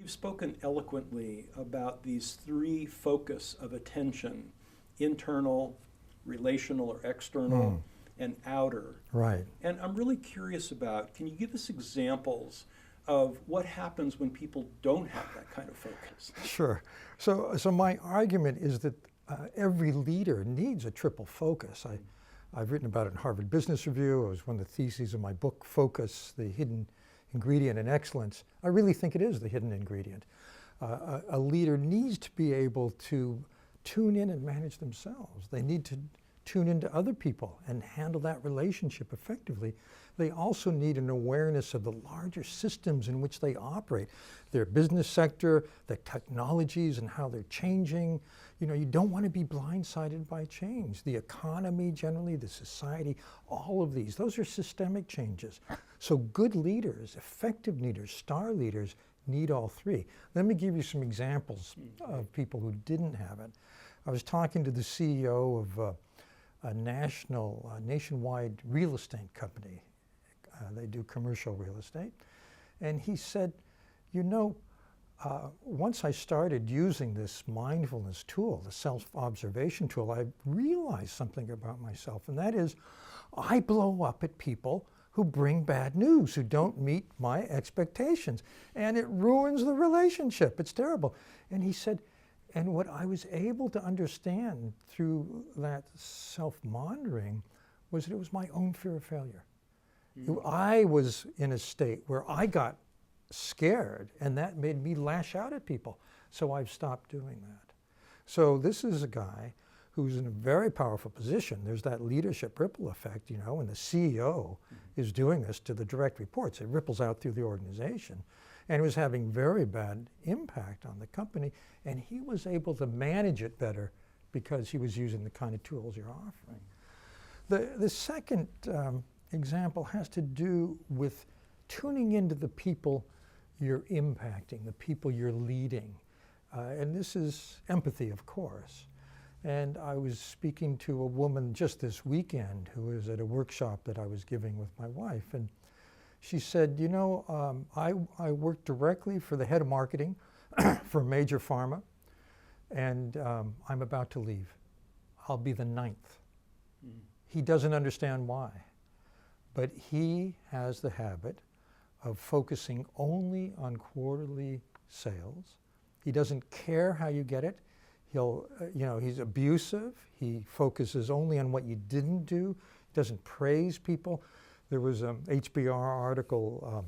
you've spoken eloquently about these three focus of attention: internal, relational or external, and outer. Right. And I'm really curious about, can you give us examples of what happens when people don't have that kind of focus? Sure. So my argument is that every leader needs a triple focus. I've written about it in Harvard Business Review. It was one of the theses of my book, Focus, the Hidden Ingredient in Excellence. I really think it is the hidden ingredient. A leader needs to be able to tune in and manage themselves. They need to tune into other people and handle that relationship effectively. They also need an awareness of the larger systems in which they operate, their business sector, the technologies and how they're changing. You know, you don't want to be blindsided by change. The economy generally, the society, all of these, those are systemic changes. So good leaders, effective leaders, star leaders need all three. Let me give you some examples of people who didn't have it. I was talking to the CEO of a nationwide real estate company. They do commercial real estate. And he said, you know, once I started using this mindfulness tool, the self-observation tool, I realized something about myself, and that is I blow up at people who bring bad news, who don't meet my expectations, and it ruins the relationship. It's terrible. And he said, and what I was able to understand through that self-monitoring was that it was my own fear of failure. I was in a state where I got scared, and that made me lash out at people. So I've stopped doing that. So this is a guy who's in a very powerful position. There's that leadership ripple effect, you know, and the CEO is doing this to the direct reports. It ripples out through the organization. And it was having very bad impact on the company, and he was able to manage it better because he was using the kind of tools you're offering. The second example has to do with tuning into the people you're impacting, the people you're leading. And this is empathy, of course. And I was speaking to a woman just this weekend who was at a workshop that I was giving with my wife. And she said, you know, I work directly for the head of marketing for a major pharma, and I'm about to leave. I'll be the 9th. He doesn't understand why, but he has the habit of focusing only on quarterly sales. He doesn't care how you get it. He'll, you know, he's abusive. He focuses only on what you didn't do. He doesn't praise people. There was an HBR article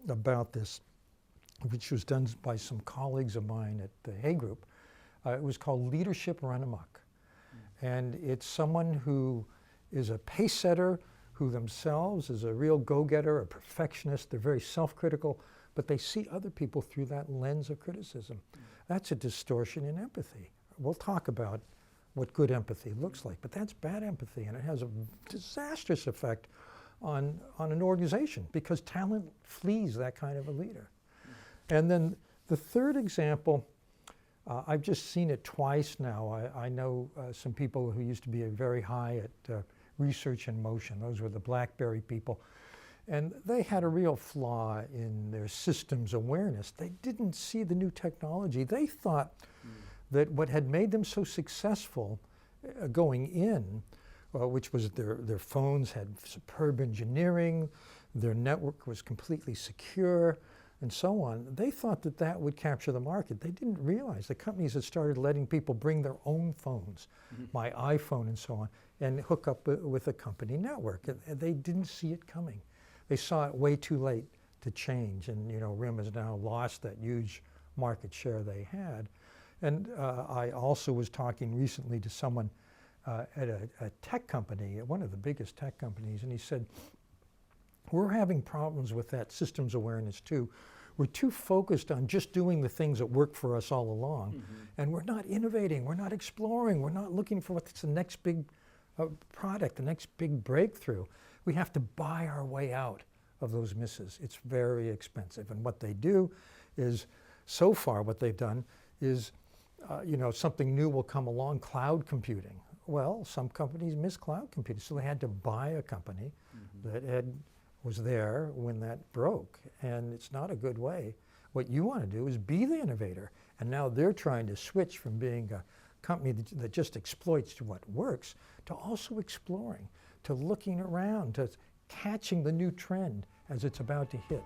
about this, which was done by some colleagues of mine at the Hay Group. It was called Leadership Run Amok. And it's someone who is a pace setter, who themselves is a real go-getter, a perfectionist. They're very self-critical, but they see other people through that lens of criticism. That's a distortion in empathy. We'll talk about what good empathy looks like, but that's bad empathy, and it has a disastrous effect on an organization because talent flees that kind of a leader. And then the third example, I've just seen it twice now. I know some people who used to be very high at research in motion. Those were the BlackBerry people. And they had a real flaw in their systems awareness. They didn't see the new technology. They thought that what had made them so successful going in, which was their phones had superb engineering, their network was completely secure, and so on. They thought that that would capture the market. They didn't realize the companies had started letting people bring their own phones, my iPhone and so on, and hook up with a company network. And they didn't see it coming. They saw it way too late to change, and you know, RIM has now lost that huge market share they had. And I also was talking recently to someone at a tech company, one of the biggest tech companies, and he said, we're having problems with that systems awareness too. We're too focused on just doing the things that work for us all along, and we're not innovating, we're not exploring, we're not looking for what's the next big product, the next big breakthrough. We have to buy our way out of those misses. It's very expensive, and what they do is, so far what they've done is, you know, something new will come along, cloud computing. Well, some companies miss cloud computing, so they had to buy a company that was there when that broke, and it's not a good way. What you want to do is be the innovator. And now they're trying to switch from being a company that just exploits to what works to also exploring, to looking around, to catching the new trend as it's about to hit.